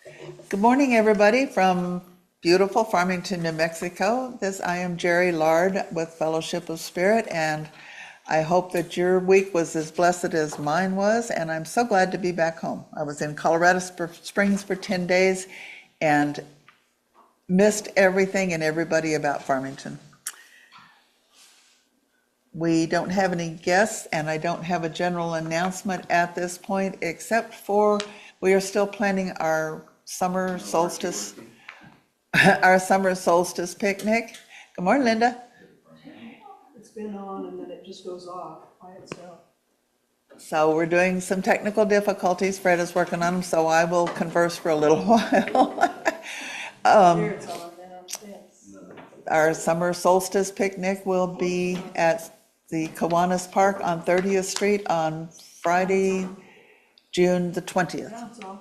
Good morning, everybody, from beautiful Farmington, New Mexico. I am Jerry Lard with Fellowship of Spirit, and I hope that your week was as blessed as mine was, and I'm so glad to be back home. I was in Colorado Springs for 10 days and missed everything and everybody about Farmington. We don't have any guests, and I don't have a general announcement at this point, except for we are still planning our summer solstice picnic. Good morning, Linda. It's been on and then it just goes off by itself. So we're doing some technical difficulties. Fred is working on them, so I will converse for a little while. There it's on now, yes. Our summer solstice picnic will be at the Kiwanis Park on 30th Street on Friday, June the 20th, Now it's on.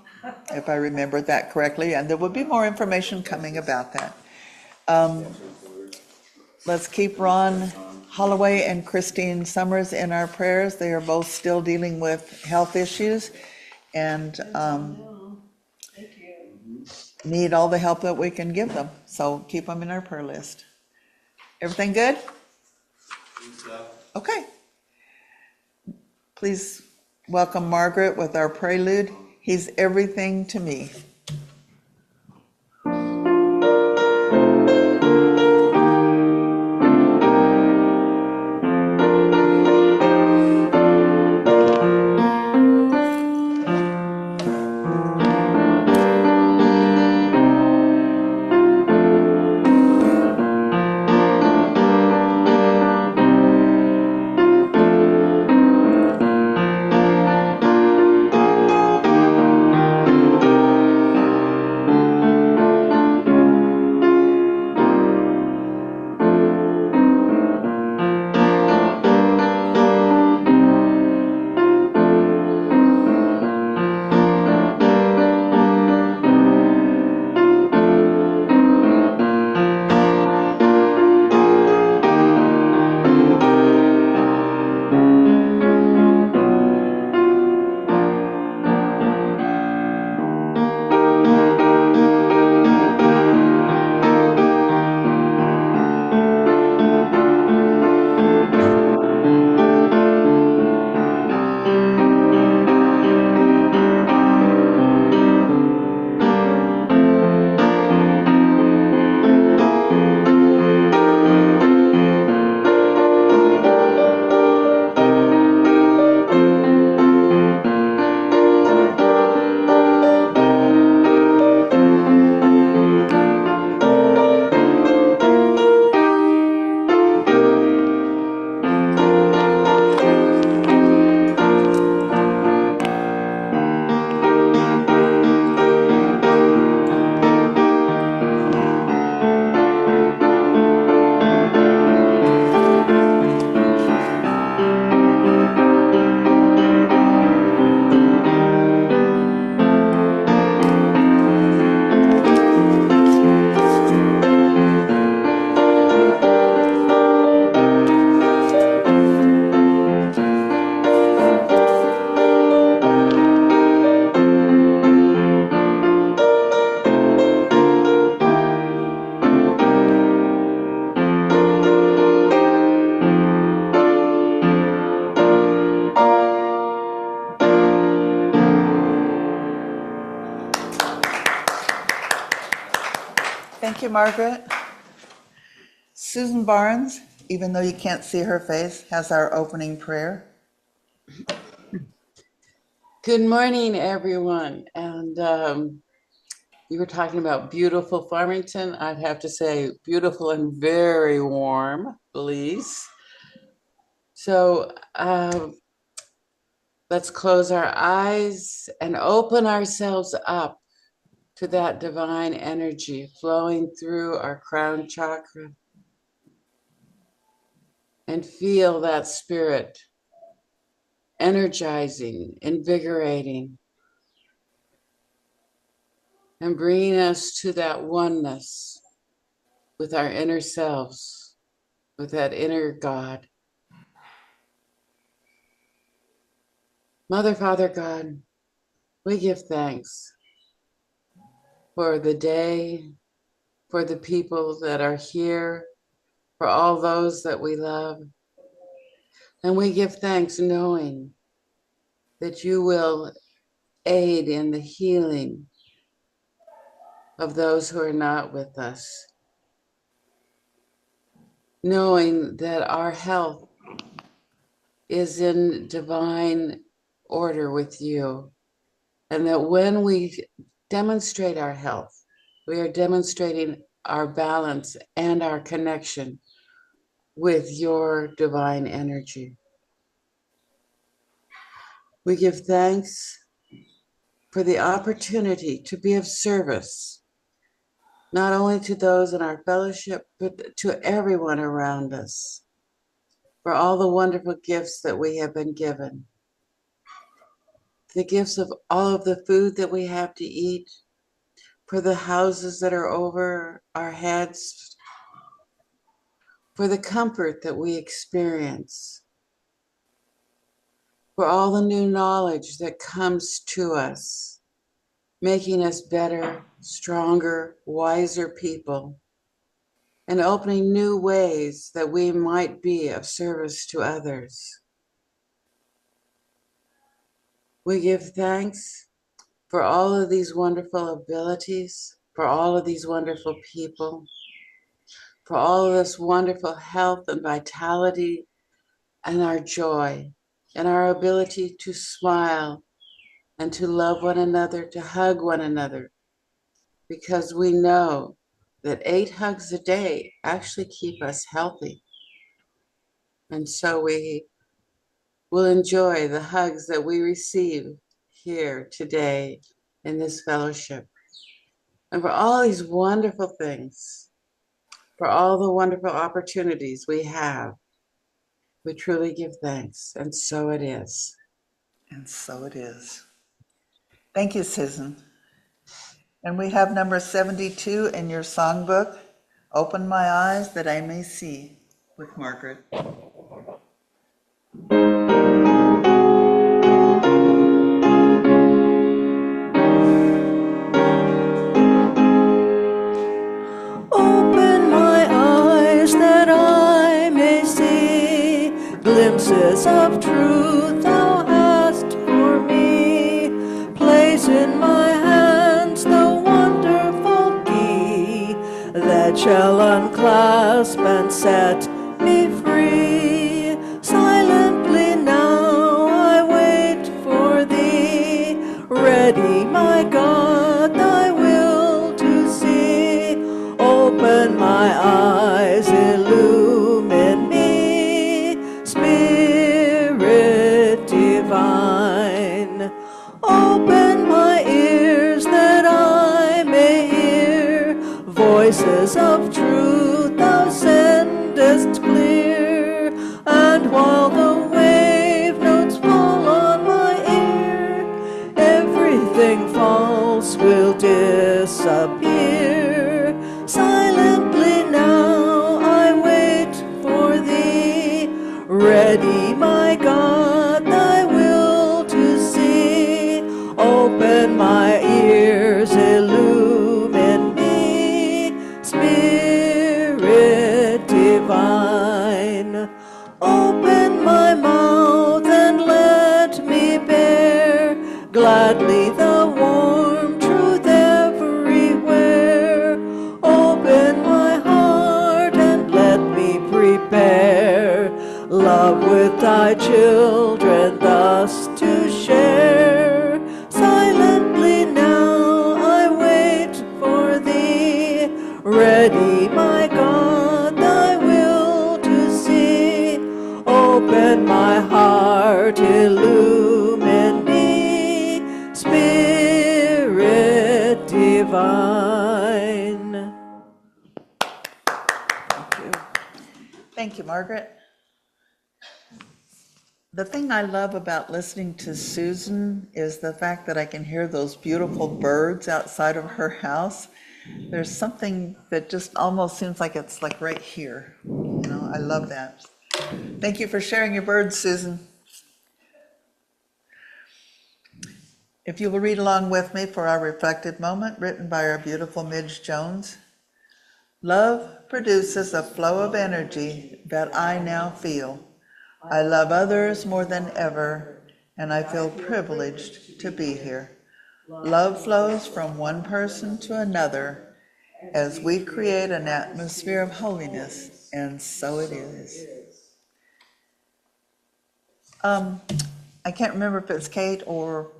if I remember that correctly, and there will be more information coming about that. Let's keep Ron Holloway and Christine Summers in our prayers. They are both still dealing with health issues and Now, thank you. need all the help that we can give them. So keep them in our prayer list. Everything good? Okay. Please welcome Margaret with our prelude. He's everything to me. Thank you, Margaret. Susan Barnes, even though you can't see her face, has our opening prayer. Good morning, everyone. And you were talking about beautiful Farmington. I'd have to say beautiful and very warm, Belize. So let's close our eyes and open ourselves up to that divine energy flowing through our crown chakra. And feel that spirit energizing, invigorating, and bringing us to that oneness with our inner selves, with that inner God. Mother, Father, God, we give thanks for the day, for the people that are here, for all those that we love. And we give thanks knowing that you will aid in the healing of those who are not with us, knowing that our health is in divine order with you, and that when we demonstrate our health, we are demonstrating our balance and our connection with your divine energy. We give thanks for the opportunity to be of service, not only to those in our fellowship, but to everyone around us, for all the wonderful gifts that we have been given, the gifts of all of the food that we have to eat, for the houses that are over our heads, for the comfort that we experience, for all the new knowledge that comes to us, making us better, stronger, wiser people, and opening new ways that we might be of service to others. We give thanks for all of these wonderful abilities, for all of these wonderful people, for all of this wonderful health and vitality and our joy and our ability to smile and to love one another, to hug one another, because we know that 8 hugs a day actually keep us healthy. And so we will enjoy the hugs that we receive here today in this fellowship. And for all these wonderful things, for all the wonderful opportunities we have, we truly give thanks. And so it is. And so it is. Thank you, Susan. And we have number 72 in your songbook, Open My Eyes That I May See, with Margaret. Open my eyes that I may see glimpses of truth thou hast for me. Place in my hands the wonderful key that shall unclasp and set me free. Silently now I wait for thee, ready, my God, thy will to see. Open my eyes, illumine me, Spirit divine. Open my ears that I may hear voices of truth thou sendest clear. And while the wave notes fall on my ear, everything false will disappear. Silently now I wait for thee, ready, my God, thy will to see. Open my ears, illumine me, Spirit divine. Open my mouth and let me bear gladly the warm truth everywhere. Open my heart and let me prepare love with thy children thus to share. Silently now I wait for thee, ready, my God, thy will to see. Open my heart, illumine me, Spirit divine. Thank you. Thank you, Margaret. The thing I love about listening to Susan is the fact that I can hear those beautiful birds outside of her house. There's something that just almost seems like it's like right here. You know, I love that. Thank you for sharing your birds, Susan. If you will read along with me for our reflective moment, written by our beautiful Midge Jones. Love produces a flow of energy that I now feel. I love others more than ever, and I feel privileged to be here. Love flows from one person to another as we create an atmosphere of holiness, and so it is. I can't remember if it's Kate or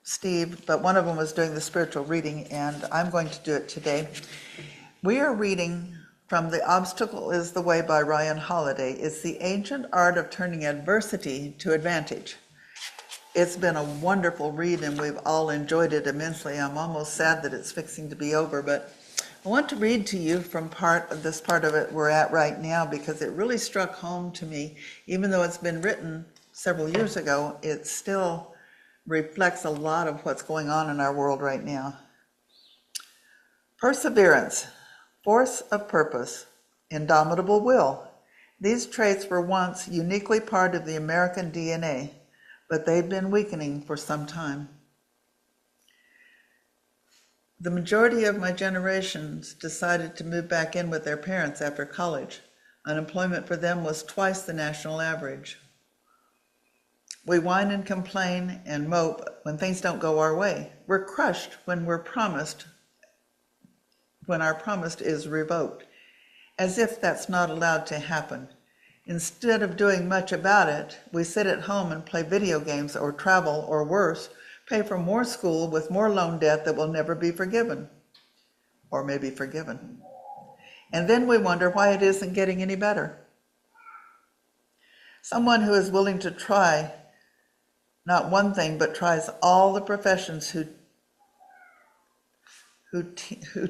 Steve, but one of them was doing the spiritual reading, and I'm going to do it today. We are reading from The Obstacle is the Way by Ryan Holiday. It's the ancient art of turning adversity to advantage. It's been a wonderful read, and we've all enjoyed it immensely. I'm almost sad that it's fixing to be over, but I want to read to you from this part of it we're at right now, because it really struck home to me. Even though it's been written several years ago, it still reflects a lot of what's going on in our world right now. Perseverance, force of purpose, indomitable will. These traits were once uniquely part of the American DNA, but they've been weakening for some time. The majority of my generations decided to move back in with their parents after college. Unemployment for them was twice the national average. We whine and complain and mope when things don't go our way. We're crushed when our promise is revoked, as if that's not allowed to happen. Instead of doing much about it, we sit at home and play video games or travel, or worse, pay for more school with more loan debt that will never be forgiven, or maybe forgiven. And then we wonder why it isn't getting any better. Someone who is willing to try not one thing, but tries all the professions, who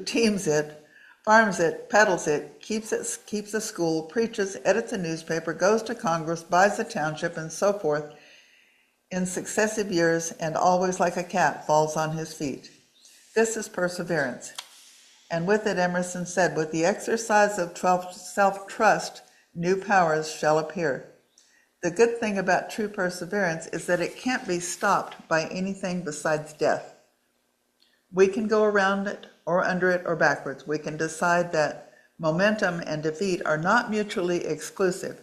teams it, farms it, peddles it, keeps a school, preaches, edits a newspaper, goes to Congress, buys a township, and so forth, in successive years, and always like a cat falls on his feet. This is perseverance. And with it, Emerson said, with the exercise of self-trust, new powers shall appear. The good thing about true perseverance is that it can't be stopped by anything besides death. We can go around it, or under it, or backwards. We can decide that momentum and defeat are not mutually exclusive.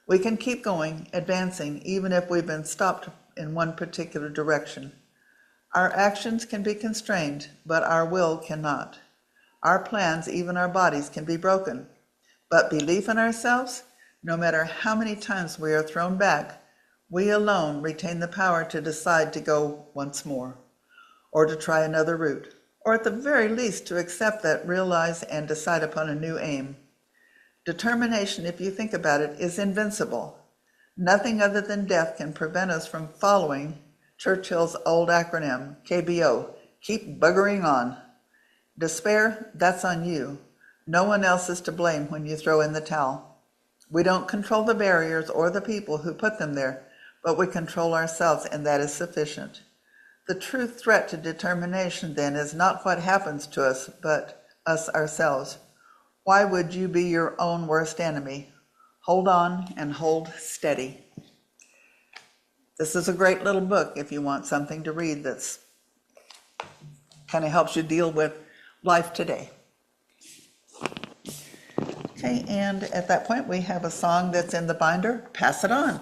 We can keep going, advancing, even if we've been stopped in one particular direction. Our actions can be constrained, but our will cannot. Our plans, even our bodies, can be broken. But belief in ourselves, no matter how many times we are thrown back, we alone retain the power to decide to go once more, or to try another route, or at the very least to accept that, realize, and decide upon a new aim. Determination, if you think about it, is invincible. Nothing other than death can prevent us from following Churchill's old acronym, KBO, keep buggering on. Despair, that's on you. No one else is to blame when you throw in the towel. We don't control the barriers or the people who put them there, but we control ourselves, and that is sufficient. The true threat to determination, then, is not what happens to us, but us ourselves. Why would you be your own worst enemy? Hold on and hold steady. This is a great little book if you want something to read that's kind of helps you deal with life today. Okay, and at that point we have a song that's in the binder, Pass It On.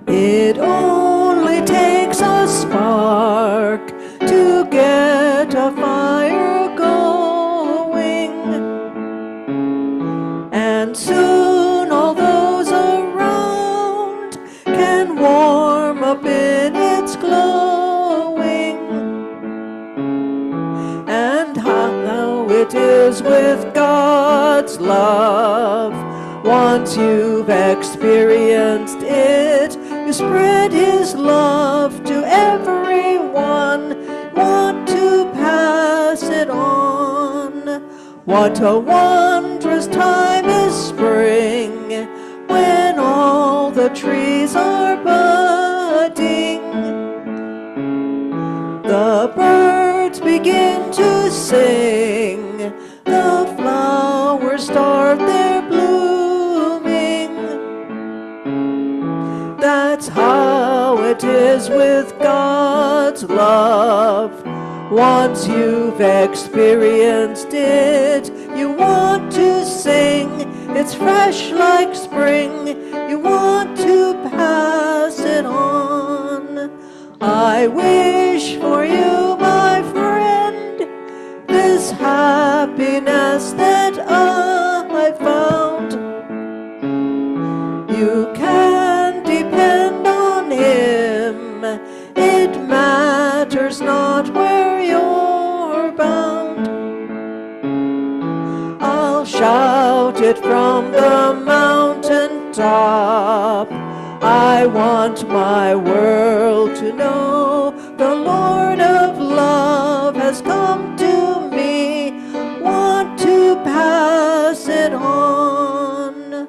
It only takes a spark to get a fire going, and soon all those around can warm up in its glowing. And how it is with God's love, once you've experienced it, you spread His love to everyone, want to pass it on. What a wondrous time is spring, when all the trees are budding. The birds begin to sing, the flowers start their blooming. That's how it is with God's love. Once you've experienced it, you want to sing. It's fresh like spring. You want to pass it on. I wish for you, my friend, this happiness that I found. You can depend on Him. It matters not where you're bound. I'll shout it from the mountain top. I want my world to know the Lord of love has come to me. Want to pass it on.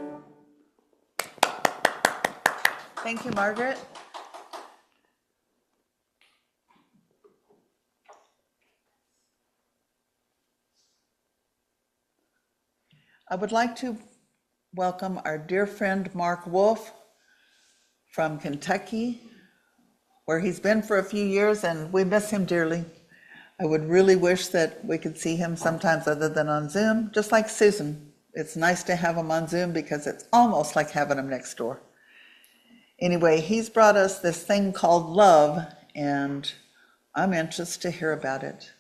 Thank you, Margaret. I would like to welcome our dear friend Mark Wolf from Kentucky, where he's been for a few years, and we miss him dearly. I would really wish that we could see him sometimes other than on Zoom, just like Susan. It's nice to have him on Zoom because it's almost like having him next door. Anyway, he's brought us this thing called love, and I'm anxious to hear about it.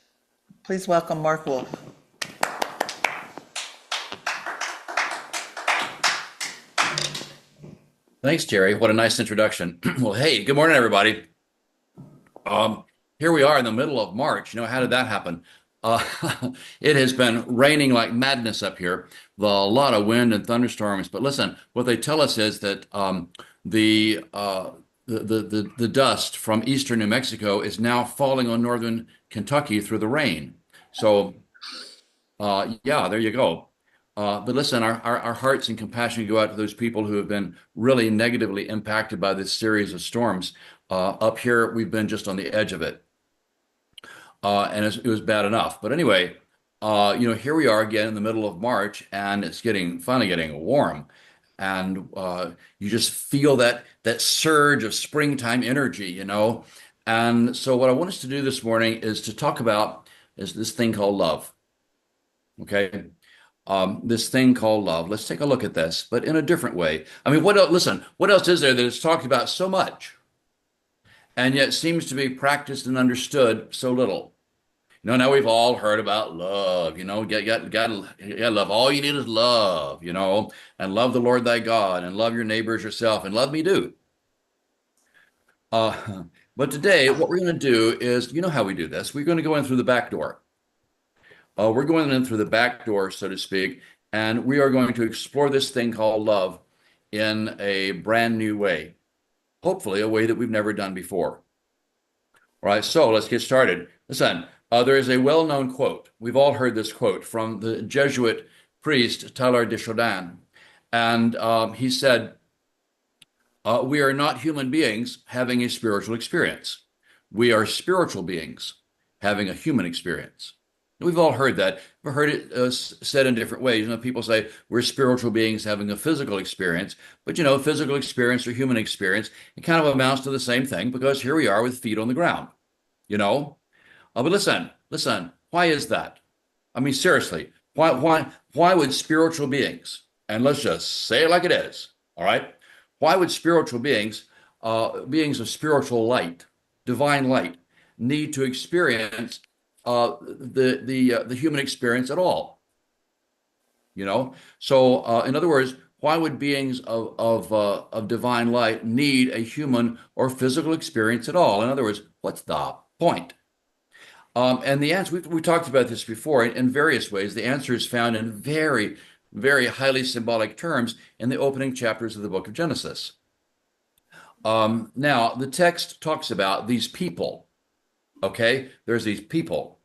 Please welcome Mark Wolf. Thanks, Jerry. What a nice introduction. Well, hey, good morning, everybody. Here we are in the middle of March. You know, how did that happen? It has been raining like madness up here, a lot of wind and thunderstorms. But listen, what they tell us is that the dust from eastern New Mexico is now falling on northern Kentucky through the rain. So, yeah, there you go. But listen, our hearts and compassion go out to those people who have been really negatively impacted by this series of storms. Up here, we've been just on the edge of it. And it was bad enough. But anyway, here we are again in the middle of March, and it's finally getting warm. And you just feel that surge of springtime energy. And so what I want us to do this morning is to talk about this thing called love. Okay? This thing called love. Let's take a look at this, but in a different way. I mean, what else is there that is talked about so much and yet seems to be practiced and understood so little? Now we've all heard about love, you got love. All you need is love, and love the Lord thy God and love your neighbors yourself and love me too. But today, what we're going to do is, you know how we do this. We're going to go in through the back door. We're going in through the back door, so to speak, and we are going to explore this thing called love in a brand new way. Hopefully, a way that we've never done before. All right, so let's get started. Listen, there is a well-known quote. We've all heard this quote from the Jesuit priest Teilhard de Chardin. And he said, we are not human beings having a spiritual experience. We are spiritual beings having a human experience. We've all heard that. We've heard it said in different ways. People say we're spiritual beings having a physical experience, but physical experience or human experience, it kind of amounts to the same thing because here we are with feet on the ground, But listen, why is that? I mean, seriously, why would spiritual beings, and let's just say it like it is, all right? Why would spiritual beings, beings of spiritual light, divine light, need to experience the human experience at all? So in other words, why would beings of divine light need a human or physical experience at all? In other words, what's the point? And the answer, we talked about this before in various ways. The answer is found in very, very highly symbolic terms in the opening chapters of the book of Genesis. Now, the text talks about these people, okay? There's these people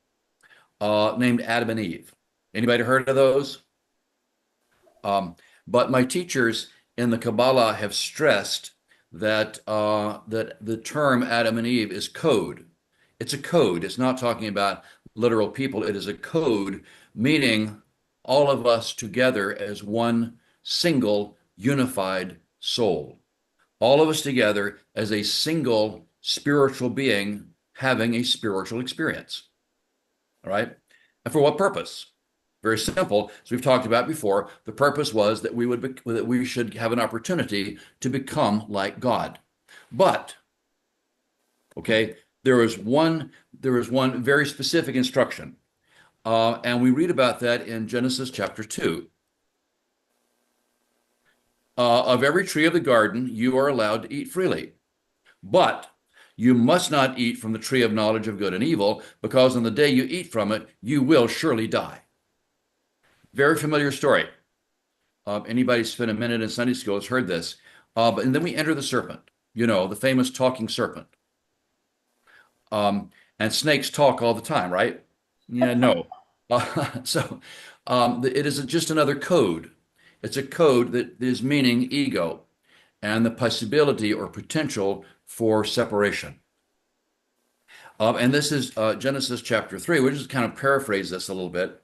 named Adam and Eve. Anybody heard of those? But my teachers in the Kabbalah have stressed that that the term Adam and Eve is code. It's a code. It's not talking about literal people. It is a code, meaning all of us together as one single unified soul. All of us together as a single spiritual being having a spiritual experience. All right? And for what purpose? Very simple. As we've talked about before, the purpose was that we should have an opportunity to become like God. But, okay, there is one very specific instruction. And we read about that in Genesis chapter 2. Of every tree of the garden you are allowed to eat freely, but you must not eat from the tree of knowledge of good and evil, because on the day you eat from it, you will surely die. Very familiar story. Anybody spent a minute in Sunday school has heard this. And then we enter the serpent, the famous talking serpent. And snakes talk all the time, right? Yeah, no. It is just another code. It's a code that is meaning ego and the possibility or potential for separation. And this is Genesis chapter 3. We'll just kind of paraphrase this a little bit.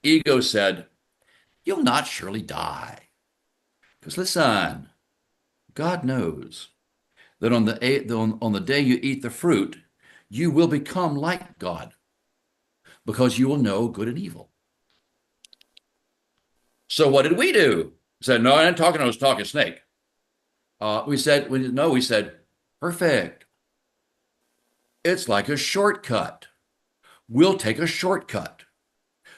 Ego said, "You'll not surely die." Because listen, God knows that on the day you eat the fruit, you will become like God, because you will know good and evil. So what did we do? We said, no, I was talking snake. We said, perfect. It's like a shortcut. We'll take a shortcut.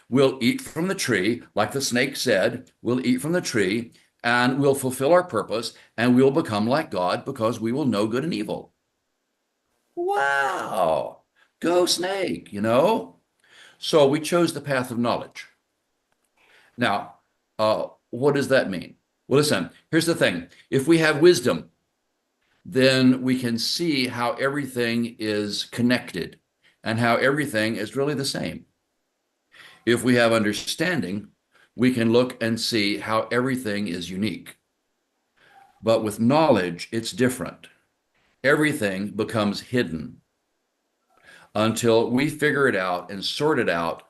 We'll eat from the tree, like the snake said, we'll eat from the tree, and we'll fulfill our purpose, and we'll become like God, because we will know good and evil. Wow. Go snake, So we chose the path of knowledge. Now, what does that mean? Well, listen, here's the thing. If we have wisdom, then we can see how everything is connected and how everything is really the same. If we have understanding, we can look and see how everything is unique. But with knowledge, it's different. Everything becomes hidden until we figure it out and sort it out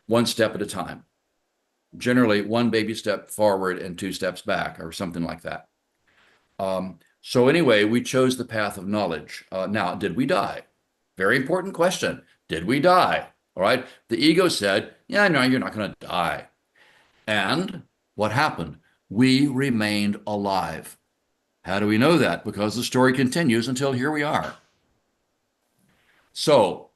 one step at a time. Generally, one baby step forward and 2 steps back, or something like that. So anyway, we chose the path of knowledge. Now, did we die? Very important question. Did we die? All right. The ego said, yeah, no, you're not going to die. And what happened? We remained alive. How do we know that? Because the story continues until here we are. So,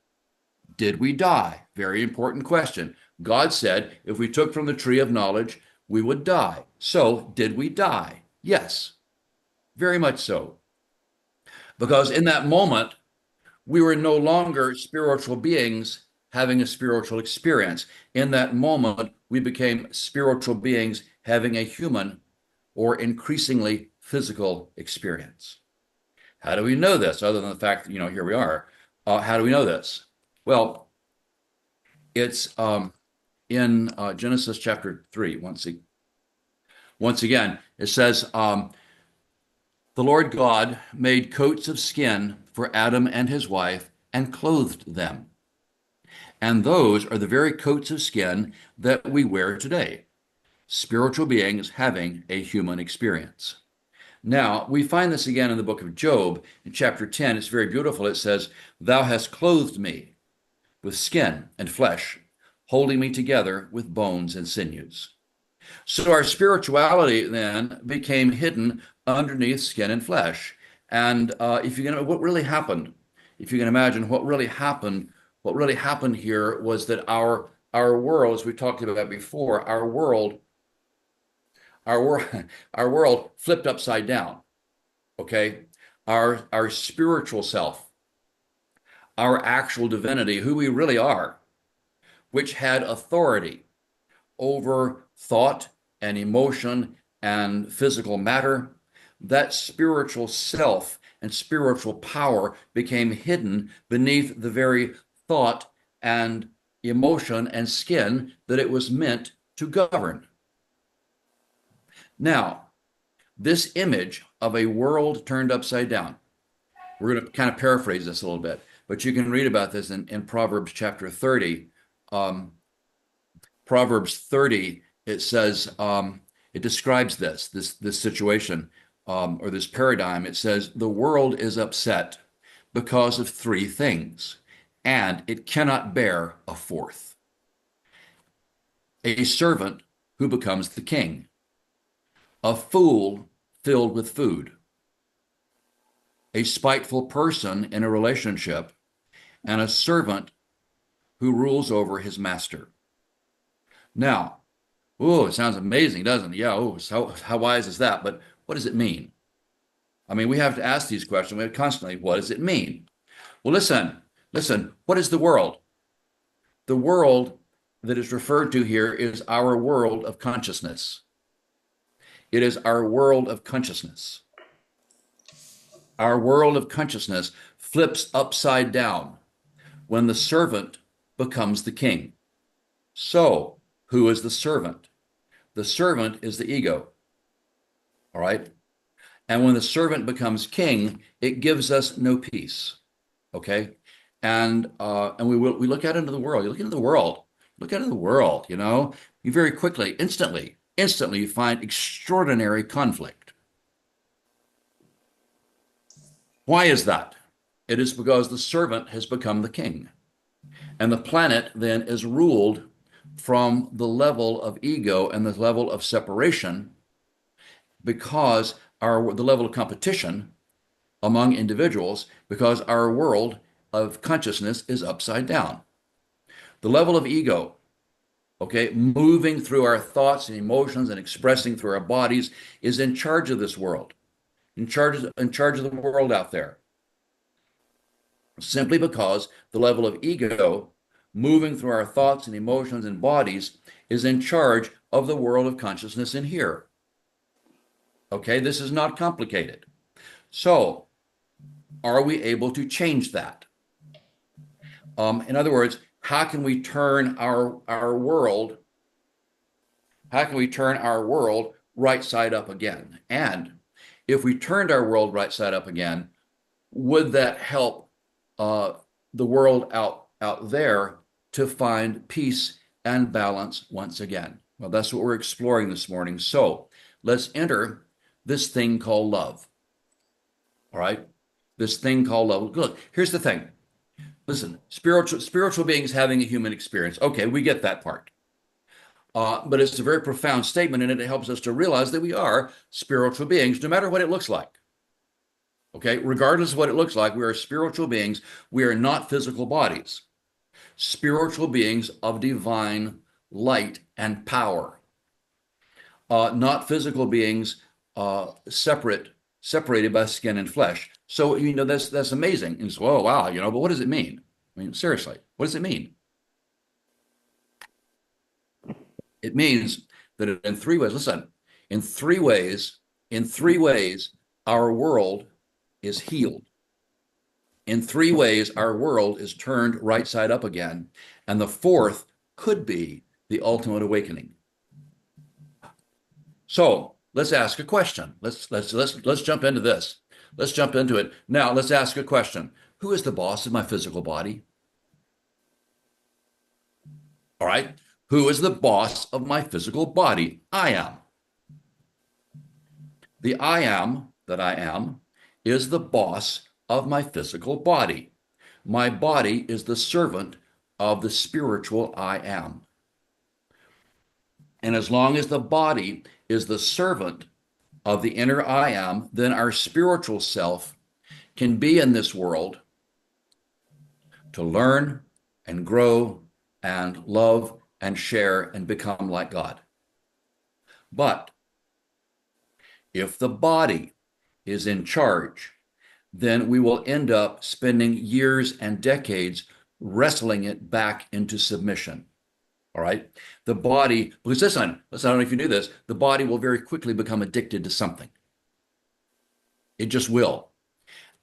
did we die? Very important question. God said if we took from the tree of knowledge, we would die. So, did we die? Yes, very much so. Because in that moment, we were no longer spiritual beings having a spiritual experience. In that moment, we became spiritual beings having a human or increasingly physical experience. How do we know this, other than the fact that, here we are? How do we know this? Well, it's in Genesis chapter 3. Once again, it says, the Lord God made coats of skin for Adam and his wife and clothed them. And those are the very coats of skin that we wear today. Spiritual beings having a human experience. Now, we find this again in the book of Job, in chapter 10. It's very beautiful. It says, "Thou hast clothed me with skin and flesh, holding me together with bones and sinews." So our spirituality then became hidden underneath skin and flesh. And what really happened, if you can imagine what really happened here was that our world, as we talked about before, our world flipped upside down. Okay? Our spiritual self, our actual divinity, who we really are, which had authority over thought and emotion and physical matter, that spiritual self and spiritual power became hidden beneath the very thought and emotion and skin that it was meant to govern. Now, this image of a world turned upside down. We're going to kind of paraphrase this a little bit, but you can read about this in Proverbs chapter 30. Proverbs 30, it says, it describes this situation, or this paradigm. It says, the world is upset because of three things, and it cannot bear a fourth. A servant who becomes the king, a fool filled with food, a spiteful person in a relationship, and a servant who rules over his master. Now, oh, it sounds amazing, doesn't it? Yeah, oh, so how wise is that? But what does it mean? I mean, we have to ask these questions. We have constantly, what does it mean? Well, listen, what is the world? The world that is referred to here is our world of consciousness. It is our world of consciousness. Our world of consciousness flips upside down when the servant becomes the king. So, who is the servant? The servant is the ego. All right? And when the servant becomes king, it gives us no peace. Okay? And we look out into the world. You look into the world. Look out into the world, you know. You very quickly, instantly you find extraordinary conflict. Why is that? It is because the servant has become the king. And the planet then is ruled from the level of ego and the level of separation, because the level of competition among individuals, because our world of consciousness is upside down. The level of ego, okay, moving through our thoughts and emotions and expressing through our bodies, is in charge of this world, in charge of the world out there. Simply because the level of ego, moving through our thoughts and emotions and bodies, is in charge of the world of consciousness in here. Okay, this is not complicated. So, are we able to change that? In other words, how can we turn our world right side up again? And if we turned our world right side up again, would that help the world out there to find peace and balance once again? Well, that's what we're exploring this morning. So let's enter this thing called love. All right? This thing called love. Look, here's the thing. Listen, spiritual beings having a human experience. Okay, we get that part. But it's a very profound statement, and it helps us to realize that we are spiritual beings, no matter what it looks like. Okay, regardless of what it looks like, we are spiritual beings. We are not physical bodies. Spiritual beings of divine light and power. Not physical beings separated by skin and flesh. So, you know, that's amazing. And so, oh, wow, you know, but what does it mean? I mean, seriously, what does it mean? It means that in three ways, listen, in three ways, our world is healed. In three ways, our world is turned right side up again. And the fourth could be the ultimate awakening. So let's ask a question. Let's jump into this. Let's jump into it. Now, let's ask a question. Who is the boss of my physical body? All right. Who is the boss of my physical body? I am. The I am that I am is the boss of my physical body. My body is the servant of the spiritual I am. And as long as the body is the servant of the inner I am, then our spiritual self can be in this world to learn and grow and love and share and become like God. But if the body is in charge, then we will end up spending years and decades wrestling it back into submission. All right? The body, because listen, I don't know if you knew this, the body will very quickly become addicted to something. It just will.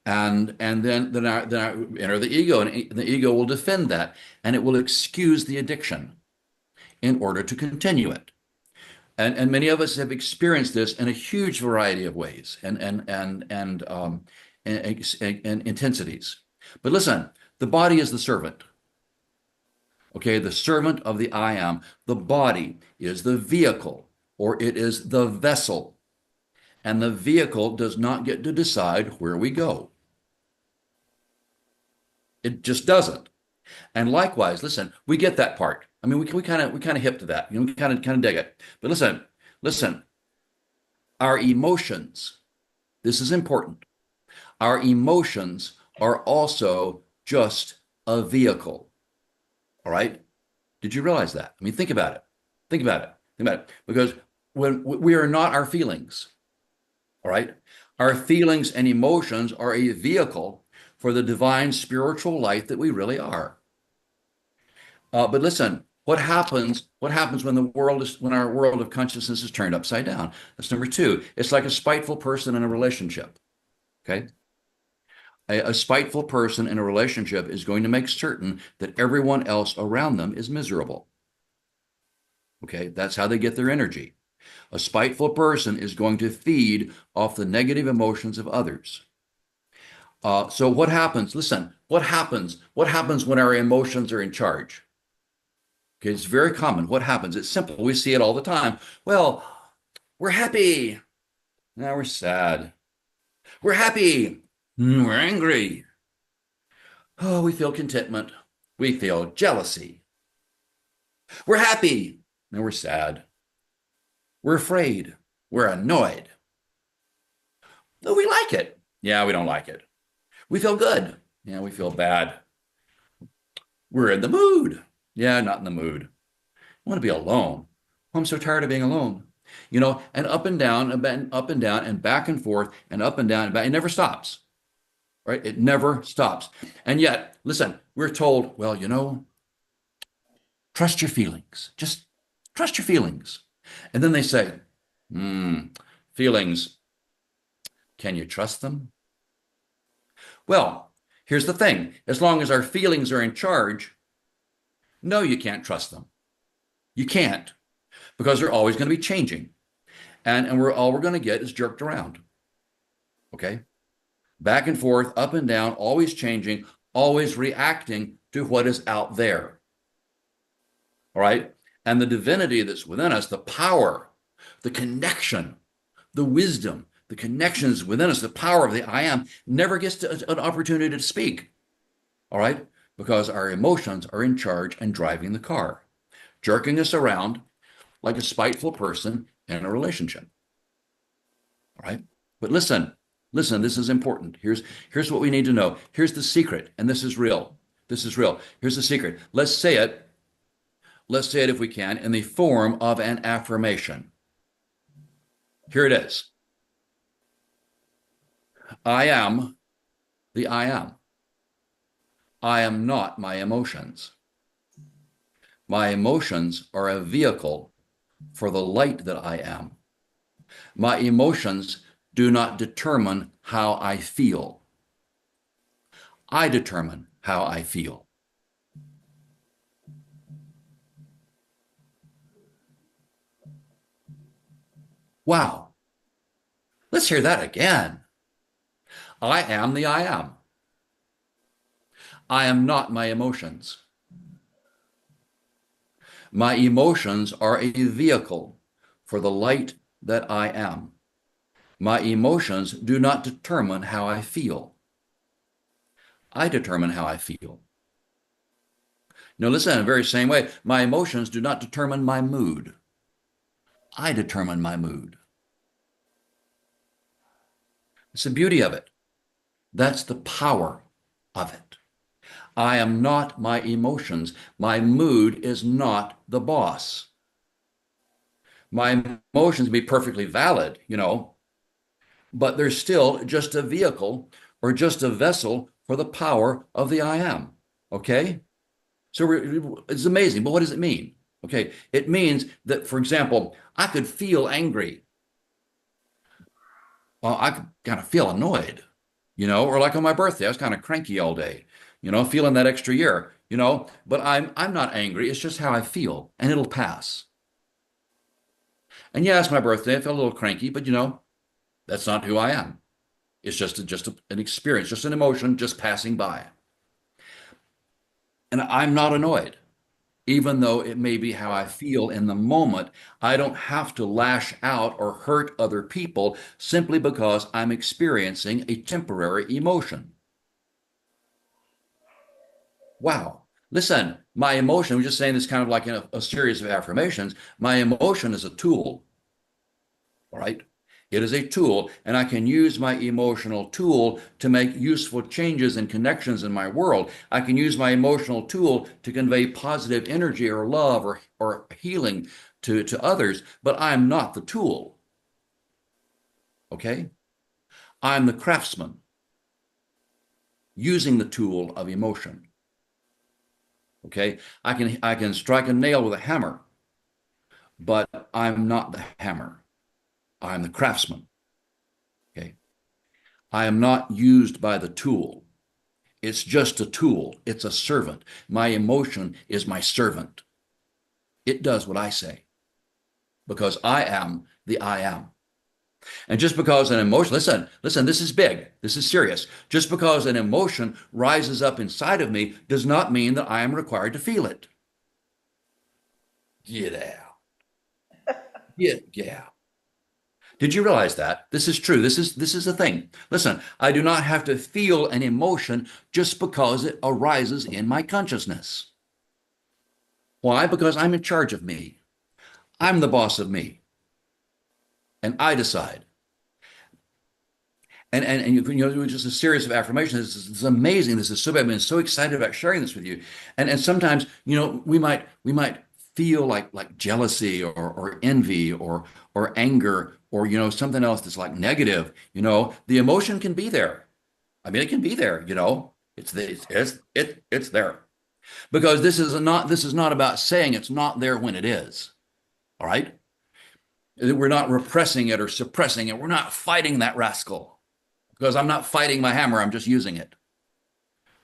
And then I enter the ego, and the ego will defend that, and it will excuse the addiction in order to continue it. And many of us have experienced this in a huge variety of ways and intensities. But listen, the body is the servant. Okay, the servant of the I am. The body is the vehicle, or it is the vessel. And the vehicle does not get to decide where we go. It just doesn't. And likewise, listen, we get that part. I mean, we kind of hip to that. We kind of dig it. But listen, our emotions, this is important. Our emotions are also just a vehicle. All right? Did you realize that? I mean, think about it. Think about it. Think about it. Because when we are not our feelings, all right? Our feelings and emotions are a vehicle for the divine spiritual life that we really are. But listen, what happens when when our world of consciousness is turned upside down? That's number two. It's like a spiteful person in a relationship. Okay? A spiteful person in a relationship is going to make certain that everyone else around them is miserable. Okay? That's how they get their energy. A spiteful person is going to feed off the negative emotions of others. So what happens? Listen, what happens? What happens when our emotions are in charge? Okay, it's very common. What happens? It's simple. We see it all the time. Well, we're happy. Now we're sad. We're happy. We're angry. Oh, we feel contentment. We feel jealousy. We're happy. Now we're sad. We're afraid. We're annoyed. No, we like it. Yeah, we don't like it. We feel good. Yeah, we feel bad. We're in the mood. Yeah, not in the mood. I want to be alone. Oh, I'm so tired of being alone. And up and down, and up and down, and back and forth, and up and down, and back. It never stops, right? It never stops. And yet, listen, we're told, well, trust your feelings. Just trust your feelings. And then they say, feelings, can you trust them? Well, here's the thing. As long as our feelings are in charge, no, you can't trust them. You can't, because they're always going to be changing. And all we're going to get is jerked around. Okay? Back and forth, up and down, always changing, always reacting to what is out there. All right? And the divinity that's within us, the power, the connection, the wisdom, the connections within us, the power of the I am, never gets an opportunity to speak. All right? Because our emotions are in charge and driving the car, jerking us around like a spiteful person in a relationship. All right? But listen, this is important. Here's what we need to know. Here's the secret, and this is real. This is real. Here's the secret. Let's say it if we can, in the form of an affirmation. Here it is. I am the I am. I am not my emotions. My emotions are a vehicle for the light that I am. My emotions do not determine how I feel. I determine how I feel. Wow. Let's hear that again. I am the I am. I am not my emotions. My emotions are a vehicle for the light that I am. My emotions do not determine how I feel. I determine how I feel. Now listen, in the very same way, my emotions do not determine my mood. I determine my mood. It's the beauty of it. That's the power of it. I am not my emotions. My mood is not the boss. My emotions be perfectly valid, but they're still just a vehicle or just a vessel for the power of the I am. Okay? So it's amazing. But what does it mean? Okay, it means that, for example, I could feel angry. Well, I could kind of feel annoyed, or like on my birthday, I was kind of cranky all day, feeling that extra year, but I'm not angry. It's just how I feel, and it'll pass. And yeah, it's my birthday. I feel a little cranky, but that's not who I am. It's just an experience, just an emotion, just passing by. And I'm not annoyed, even though it may be how I feel in the moment. I don't have to lash out or hurt other people simply because I'm experiencing a temporary emotion. Wow. Listen, my emotion, I'm just saying this kind of like in a series of affirmations. My emotion is a tool, all right? It is a tool, and I can use my emotional tool to make useful changes and connections in my world. I can use my emotional tool to convey positive energy or love or healing to others, but I'm not the tool, okay? I'm the craftsman using the tool of emotion. Okay, I can strike a nail with a hammer, but I'm not the hammer. I'm the craftsman. Okay, I am not used by the tool. It's just a tool. It's a servant. My emotion is my servant. It does what I say because I am the I am. And just because an emotion, listen, this is big. This is serious. Just because an emotion rises up inside of me does not mean that I am required to feel it. Get out. Yeah. Did you realize that? This is true. This is the thing. Listen, I do not have to feel an emotion just because it arises in my consciousness. Why? Because I'm in charge of me. I'm the boss of me. And I decide. And just a series of affirmations. This is amazing. This is so bad. I've been so excited about sharing this with you. And sometimes, we might feel like jealousy or envy or anger or something else that's like negative. The emotion can be there. I mean, it can be there. It's there because this is not about saying it's not there when it is. All right. We're not repressing it or suppressing it. We're not fighting that rascal because I'm not fighting my hammer. I'm just using it.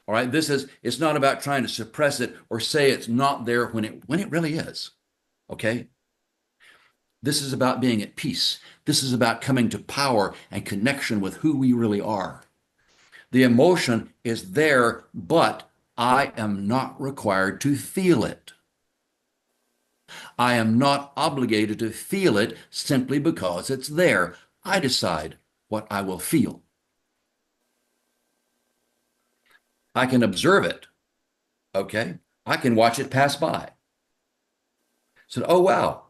All right. It's not about trying to suppress it or say it's not there when it really is. Okay. This is about being at peace. This is about coming to power and connection with who we really are. The emotion is there, but I am not required to feel it. I am not obligated to feel it simply because it's there. I decide what I will feel. I can observe it. Okay. I can watch it pass by. So, oh, wow.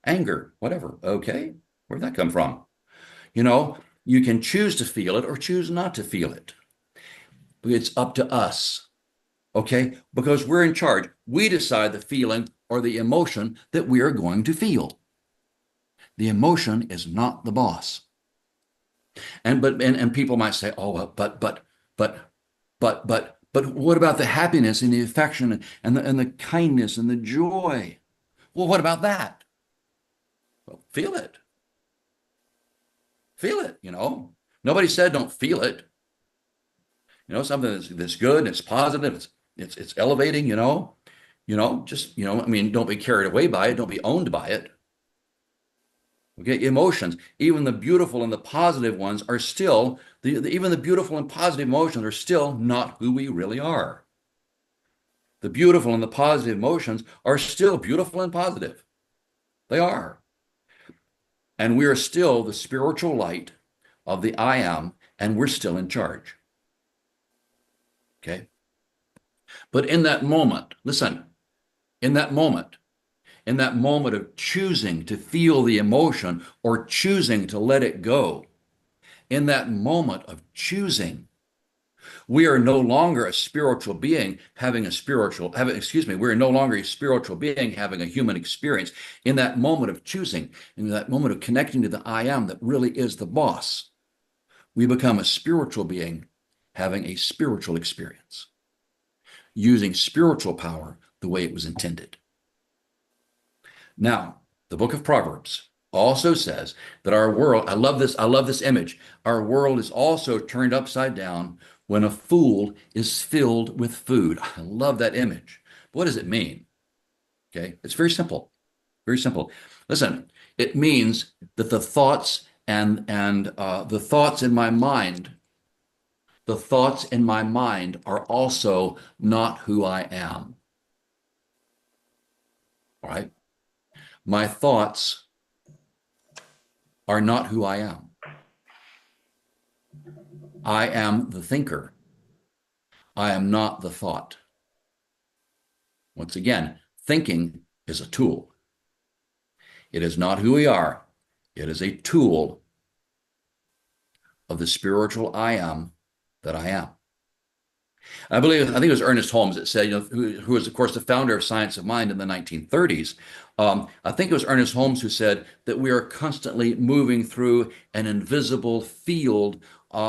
Anger, whatever. Okay. Where'd that come from? You can choose to feel it or choose not to feel it. It's up to us. Okay, because we're in charge. We decide the feeling or the emotion that we are going to feel. The emotion is not the boss. And people might say, oh, well, but what about the happiness and the affection and the kindness and the joy? Well, what about that? Well, feel it. Feel it. Nobody said don't feel it. Something that's good and it's positive. It's elevating, just, I mean, don't be carried away by it. Don't be owned by it. Okay. Emotions, even the beautiful and the positive ones are still, even the beautiful and positive emotions are still not who we really are. The beautiful and the positive emotions are still beautiful and positive. They are. And we are still the spiritual light of the I am, and we're still in charge. Okay. But in that moment, listen, in that moment of choosing to feel the emotion or choosing to let it go, in that moment of choosing, we are no longer a spiritual being we're no longer a spiritual being having a human experience. In that moment of choosing, in that moment of connecting to the I am that really is the boss, we become a spiritual being having a spiritual experience, using spiritual power the way it was intended. Now, the book of Proverbs also says that our world, I love this image, our world is also turned upside down when a fool is filled with food. I love that image. What does it mean? Okay, it's very simple. Very simple. Listen, it means that the thoughts and the thoughts in my mind, the thoughts in my mind are also not who I am. All right? My thoughts are not who I am. I am the thinker. I am not the thought. Once again, thinking is a tool. It is not who we are. It is a tool of the spiritual I am that I am. I think it was Ernest Holmes that said, who was, of course, the founder of Science of Mind in the 1930s. I think it was Ernest Holmes who said that we are constantly moving through an invisible field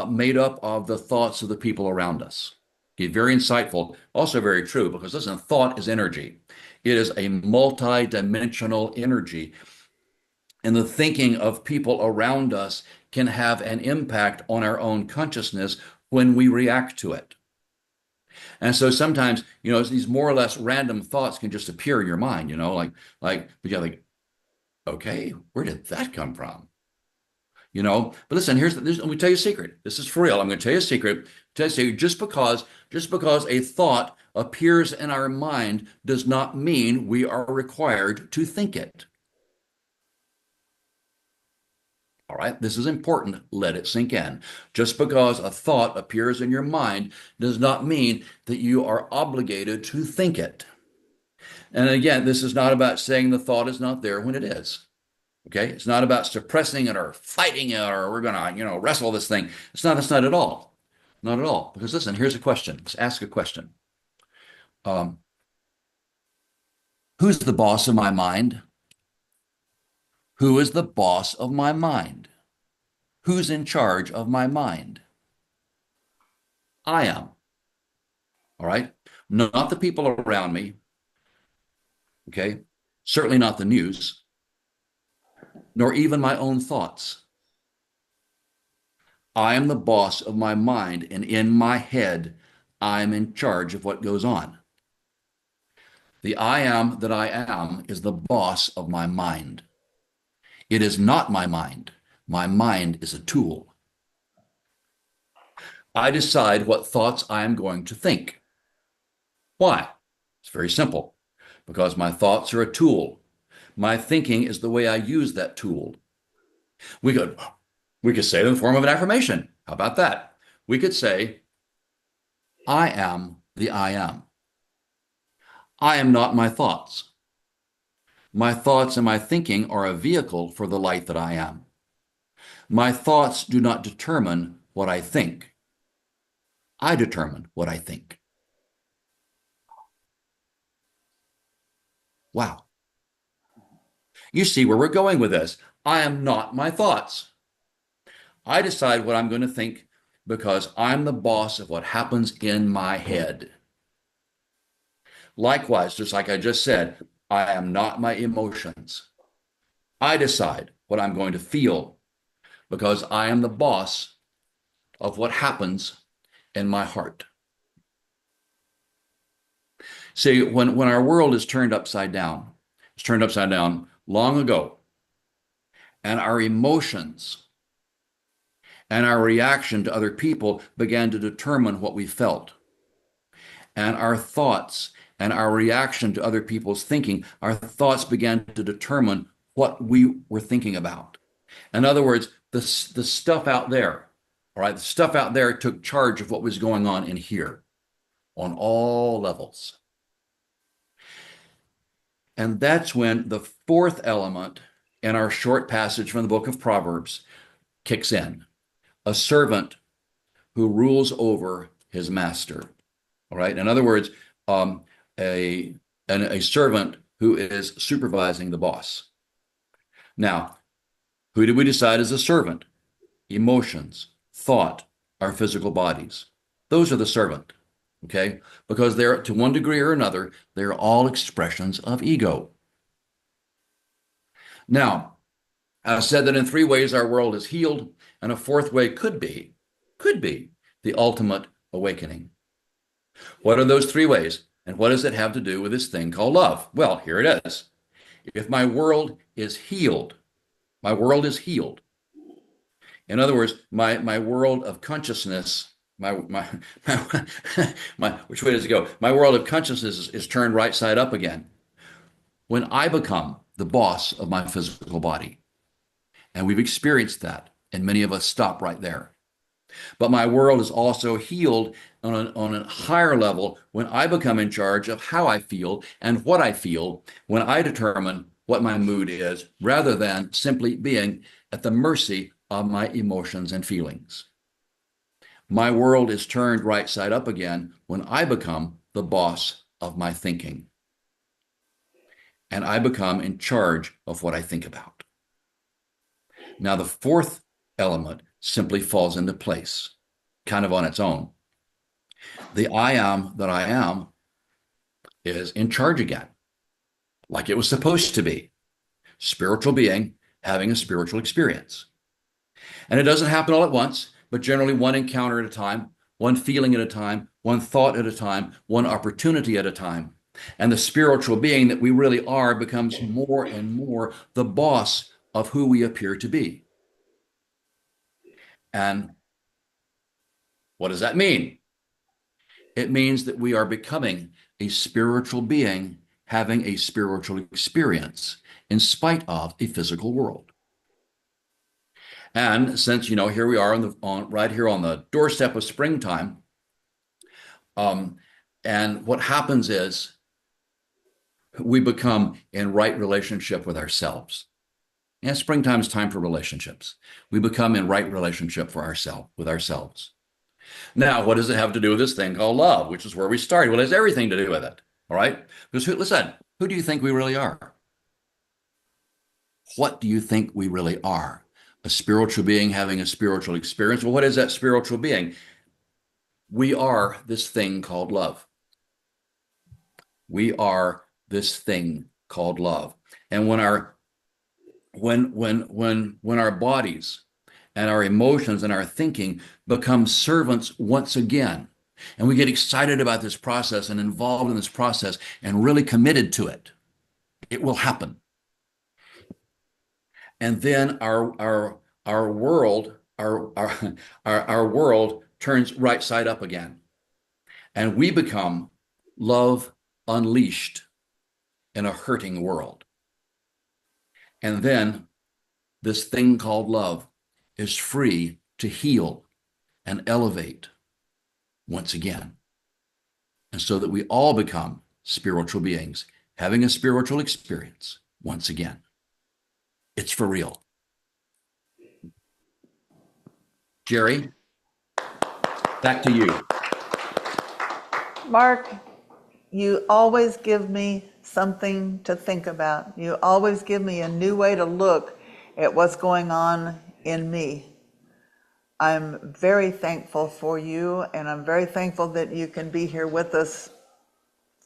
made up of the thoughts of the people around us. He's very insightful, also very true, because listen, thought is energy. It is a multi-dimensional energy. And the thinking of people around us can have an impact on our own consciousness when we react to it. And so sometimes, these more or less random thoughts can just appear in your mind, but you're like, okay, where did that come from? But listen, let me tell you a secret. This is for real. I'm going to tell you a secret. Just because a thought appears in our mind does not mean we are required to think it. All right, this is important. Let it sink in. Just because a thought appears in your mind does not mean that you are obligated to think it. And again, this is not about saying the thought is not there when it is. Okay, it's not about suppressing it or fighting it or we're gonna, wrestle this thing. That's not at all. Not at all. Because listen, here's a question. Let's ask a question. Who's the boss of my mind? Who is the boss of my mind? Who's in charge of my mind? I am. All right? Not the people around me. Okay? Certainly not the news, nor even my own thoughts. I am the boss of my mind, and in my head, I'm in charge of what goes on. The I am that I am is the boss of my mind. It is not my mind. My mind is a tool. I decide what thoughts I am going to think. Why? It's very simple. Because my thoughts are a tool. My thinking is the way I use that tool. We could say it in the form of an affirmation. How about that? We could say, I am the I am. I am not my thoughts. My thoughts and my thinking are a vehicle for the light that I am. My thoughts do not determine what I think. I determine what I think. Wow. You see where we're going with this. I am not my thoughts. I decide what I'm going to think because I'm the boss of what happens in my head. Likewise, just like I just said, I am not my emotions. I decide what I'm going to feel because I am the boss of what happens in my heart. See, when our world is turned upside down, it's turned upside down long ago, and our emotions and our reaction to other people began to determine what we felt. And our thoughts and our reaction to other people's thinking, our thoughts began to determine what we were thinking about. In other words, the stuff out there, all right, the stuff out there took charge of what was going on in here on all levels. And that's when the fourth element in our short passage from the book of Proverbs kicks in. A servant who rules over his master. All right. In other words, a servant who is supervising the boss. Now, who did we decide is a servant? Emotions, thought, our physical bodies. Those are the servant. Okay? Because they're, to one degree or another, they're all expressions of ego. Now, I said that in three ways our world is healed, and a fourth way could be the ultimate awakening. What are those three ways? And what does it have to do with this thing called love? Well, here it is. If my world is healed, my world is healed. In other words, my world of consciousness, which way does it go? My world of consciousness is turned right side up again when I become the boss of my physical body. And we've experienced that, and many of us stop right there. But my world is also healed on a higher level when I become in charge of how I feel and what I feel, when I determine what my mood is, rather than simply being at the mercy of my emotions and feelings. My world is turned right side up again when I become the boss of my thinking. And I become in charge of what I think about. Now, the fourth element simply falls into place, kind of on its own. The I am that I am is in charge again, like it was supposed to be. Spiritual being having a spiritual experience. And it doesn't happen all at once, but generally one encounter at a time, one feeling at a time, one thought at a time, one opportunity at a time. And the spiritual being that we really are becomes more and more the boss of who we appear to be. And what does that mean? It means that we are becoming a spiritual being having a spiritual experience in spite of a physical world. And since, here we are right here on the doorstep of springtime, and what happens is we become in right relationship with ourselves. And springtime is time for relationships. We become in right relationship with ourselves. Now, what does it have to do with this thing called love, which is where we started? Well, it has everything to do with it. All right? Because listen, who do you think we really are? What do you think we really are? A spiritual being having a spiritual experience. Well, what is that spiritual being? We are this thing called love. We are this thing called love. And when our bodies and our emotions and our thinking become servants once again, and we get excited about this process and involved in this process and really committed to it, it will happen. And then our world turns right side up again, and we become love unleashed in a hurting world. And then this thing called love is free to heal and elevate once again. And so that we all become spiritual beings having a spiritual experience once again. It's for real. Jerry, back to you. Mark, you always give me something to think about. You always give me a new way to look at what's going on in me. I'm very thankful for you, and I'm very thankful that you can be here with us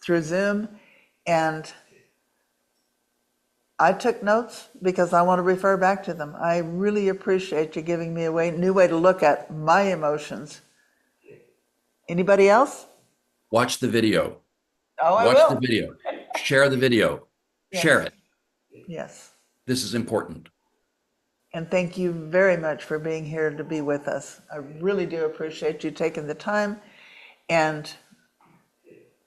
through Zoom. And I took notes because I want to refer back to them. I really appreciate you giving me a new way to look at my emotions. Anybody else? Watch the video. Oh, I Watch will. the video. Share the video. Yes. Share it. Yes. This is important. And thank you very much for being here to be with us. I really do appreciate you taking the time and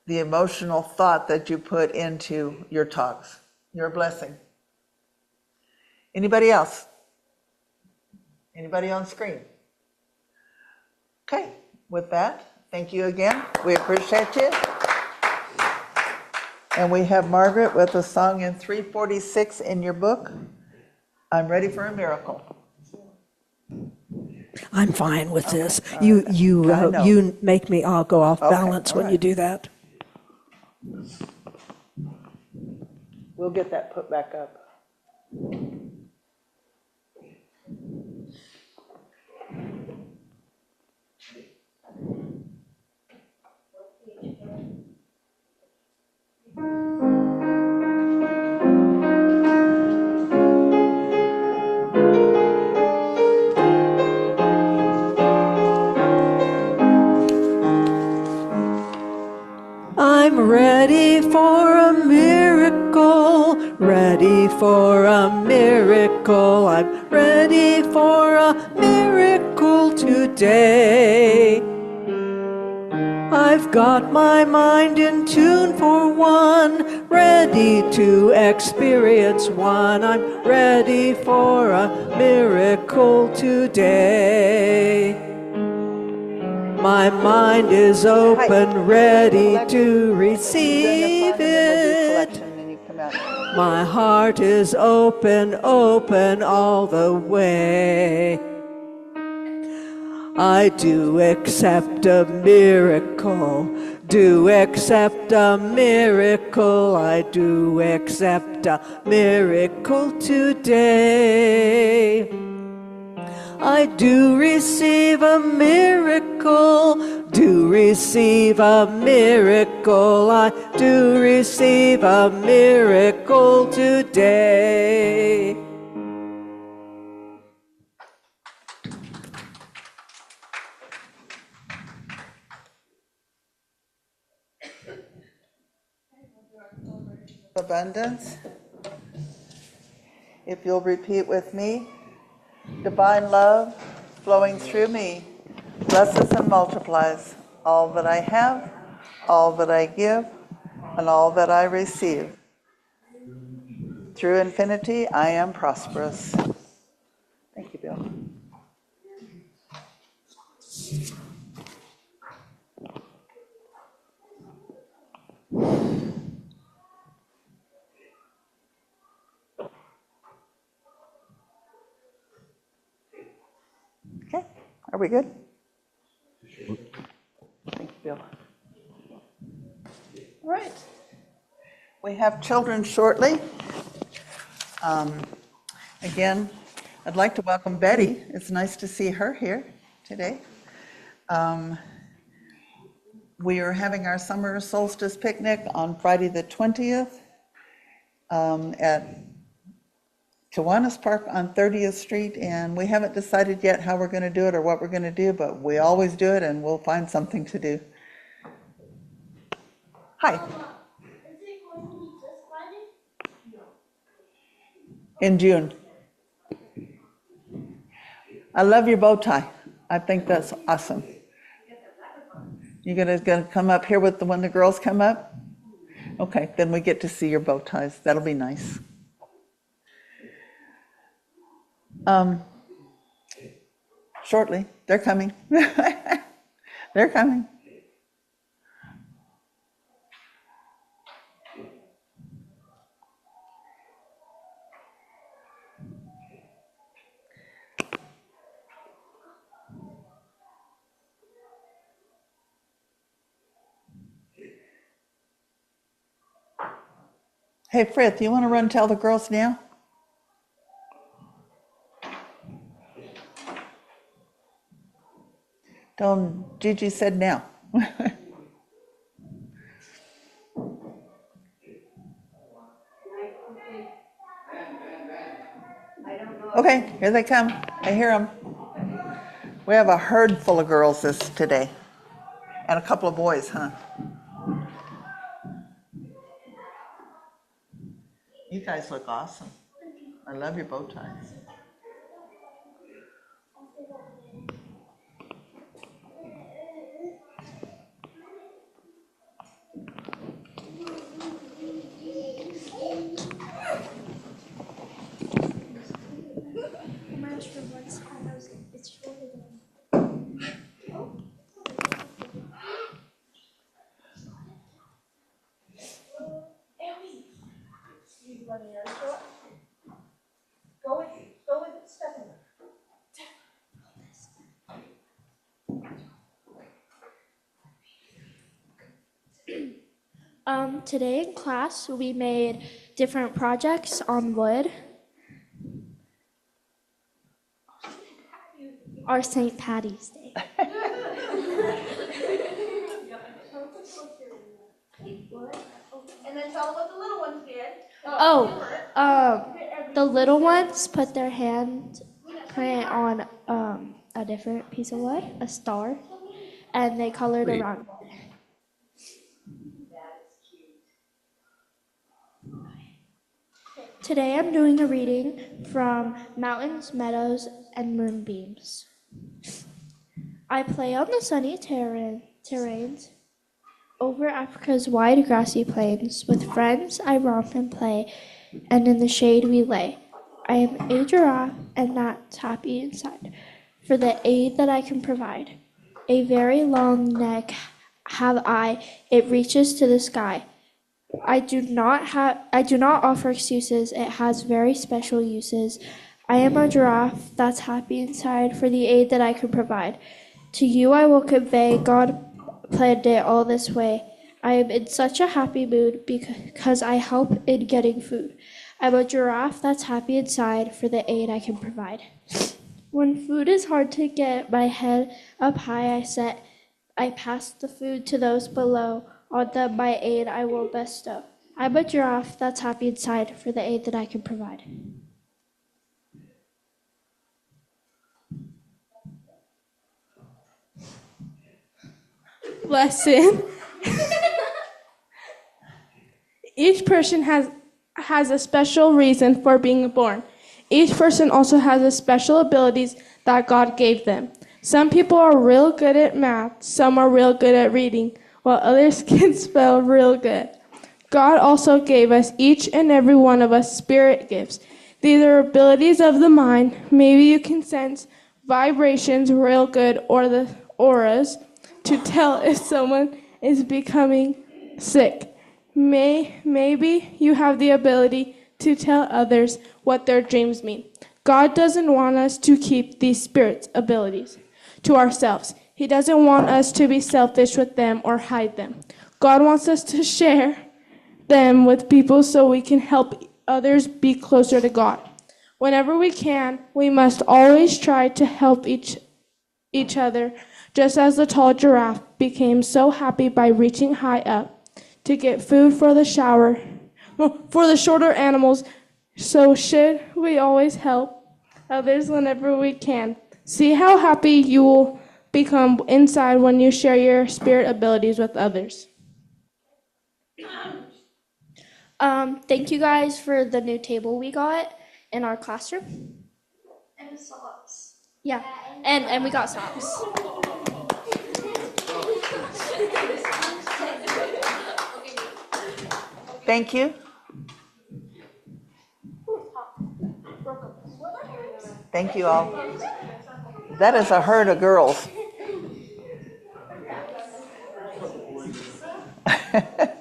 the emotional thought that you put into your talks. You're a blessing. Anybody else? Anybody on screen? Okay, with that, thank you again. We appreciate you. And we have Margaret with a song in 346 in your book. I'm ready for a miracle. I'm fine with this. I know. You make me all go off Okay, balance all when right. you do that. We'll get that put back up. I'm ready for a miracle, ready for a miracle. I'm ready for a miracle today. I've got my mind in tune for one, ready to experience one. I'm ready for a miracle today. My mind is open, ready to receive it. My heart is open, open all the way. I do accept a miracle, do accept a miracle, I do accept a miracle today. I do receive a miracle, do receive a miracle, I do receive a miracle today. Abundance. If you'll repeat with me, divine love flowing through me blesses and multiplies all that I have, all that I give, and all that I receive. Through infinity, I am prosperous. Thank you, Bill. Okay, are we good? Thank you, Bill. All right. We have children shortly. Again, I'd like to welcome Betty. It's nice to see her here today. We are having our summer solstice picnic on Friday the 20th at Kiwanis Park on 30th Street, and we haven't decided yet how we're going to do it or what we're going to do, but we always do it and we'll find something to do. Hi. Is it going to be this Friday? In June. I love your bow tie. I think that's awesome. You gonna come up here with when the girls come up? Okay, then we get to see your bow ties. That'll be nice. Shortly, they're coming. They're coming. Hey, Frith, you want to run tell the girls now? Tell them Gigi said now. Okay, here they come. I hear them. We have a herd full of girls today, and a couple of boys, huh? You guys look awesome. I love your bow ties. It's shorter than. Go with Stephanie. Today in class, we made different projects on wood. Our St. Patty's Day. And then tell them what the little ones did. The little ones put their hand print on a different piece of wood, a star, and they colored Sweet. around it. Today I'm doing a reading from Mountains, Meadows, and Moonbeams. I play on the sunny terrains over Africa's wide grassy plains. With friends I romp and play, and in the shade we lay. I am a giraffe, and that's happy inside, for the aid that I can provide. A very long neck have I, it reaches to the sky. I do not offer excuses, it has very special uses. I am a giraffe that's happy inside for the aid that I can provide. To you I will convey, God planned it all this way. I am in such a happy mood because I help in getting food. I'm a giraffe that's happy inside for the aid I can provide. When food is hard to get, my head up high I set. I pass the food to those below. On them my aid I will bestow. I'm a giraffe that's happy inside for the aid that I can provide. Lesson. Each person has a special reason for being born. Each person also has a special abilities that God gave them. Some people are real good at math, some are real good at reading, while others can spell real good. God also gave us, each and every one of us, spirit gifts. These are abilities of the mind. Maybe you can sense vibrations real good, or the auras to tell if someone is becoming sick. Maybe you have the ability to tell others what their dreams mean. God doesn't want us to keep these spirit abilities to ourselves. He doesn't want us to be selfish with them or hide them. God wants us to share them with people so we can help others be closer to God. Whenever we can, we must always try to help each other, just as the tall giraffe became so happy by reaching high up to get food for the shorter animals. So should we always help others whenever we can. See how happy you will become inside when you share your spirit abilities with others. Thank you guys for the new table we got in our classroom. And the socks. Yeah, and we got socks. Thank you. Thank you all. That is a herd of girls.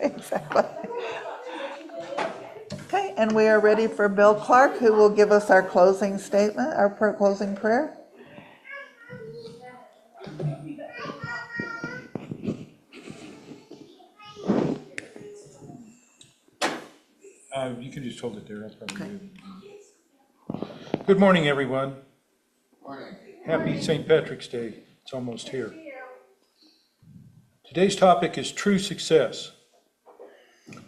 Exactly. Okay, and we are ready for Bill Clark, who will give us our closing statement, our closing prayer. You can just hold it there. That's probably good. Good morning, everyone. Morning. Happy St. Patrick's Day. It's almost here. Today's topic is true success.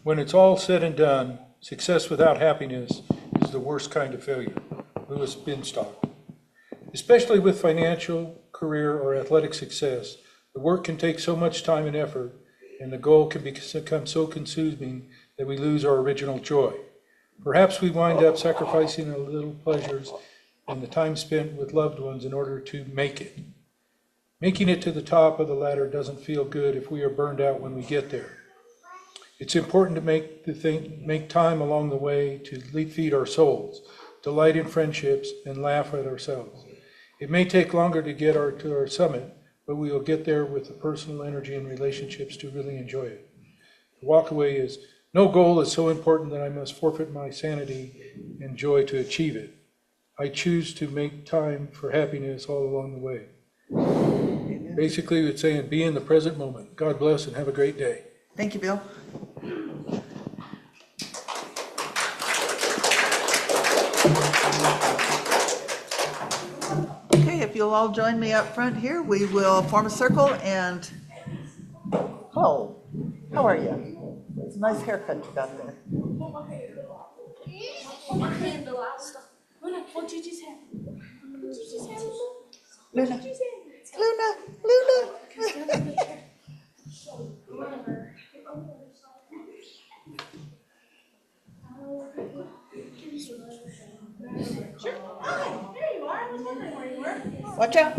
When it's all said and done, success without happiness is the worst kind of failure. Louis Binstock. Especially with financial, career, or athletic success, the work can take so much time and effort, and the goal can become so consuming that we lose our original joy. Perhaps we wind up sacrificing our little pleasures and the time spent with loved ones in order to make it. Making it to the top of the ladder doesn't feel good if we are burned out when we get there. It's important to make time along the way to feed our souls, delight in friendships, and laugh at ourselves. It may take longer to get to our summit, but we will get there with the personal energy and relationships to really enjoy it. The walkaway is, no goal is so important that I must forfeit my sanity and joy to achieve it. I choose to make time for happiness all along the way. Basically, it's saying be in the present moment. God bless and have a great day. Thank you, Bill. Okay, if you'll all join me up front here, we will form a circle and, hello, how are you? It's a nice haircut you got there. Luna, Luna. Watch out.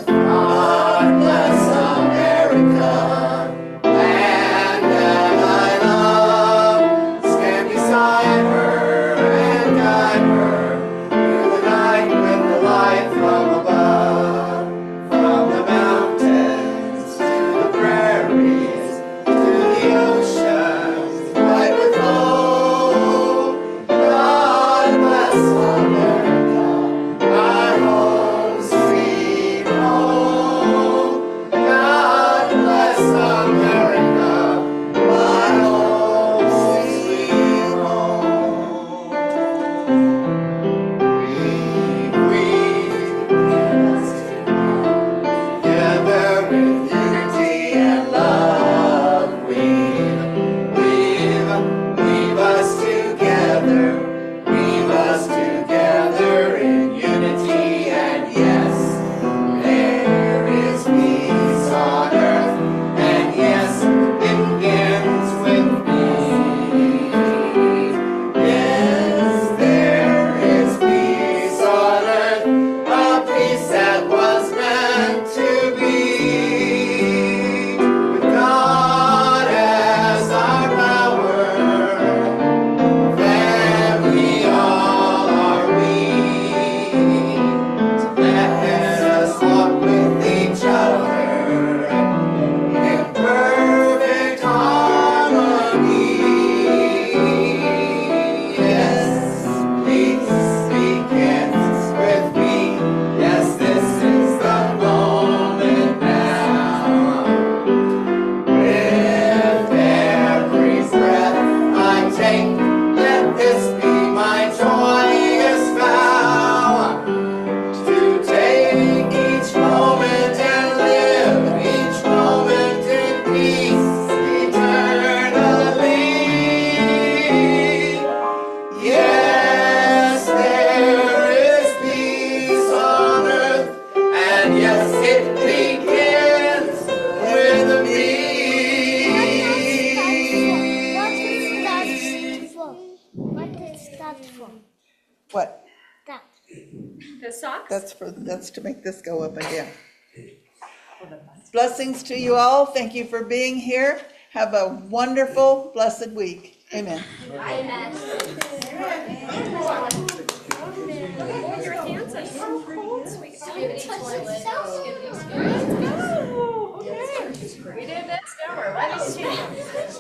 God bless America, land that I love. Stand beside her and guide her through the night with the light from above. From the mountains to the prairies, to the oceans, bright with hope. God bless America, our home, sweet home. God bless America, my home, sweet home. Together with unity and love, weave us together, in unity, and yes, there is peace on earth, and yes, it begins with me. Yes, there is peace on earth, a peace that was meant to be. With God as our power, family all are we. Let us walk with each other in perfect harmony. Yes, peace begins with me. Yes, this is the moment now. With every breath I take, let this be my joyous vow. To take each moment and live each moment in peace eternally. Yes, there is peace on earth, and yes, it begins with me. What does that for? What? That. That's to make this go up again. Blessings to you all. Thank you for being here. Have a wonderful, blessed week. Amen. We did this, don't we?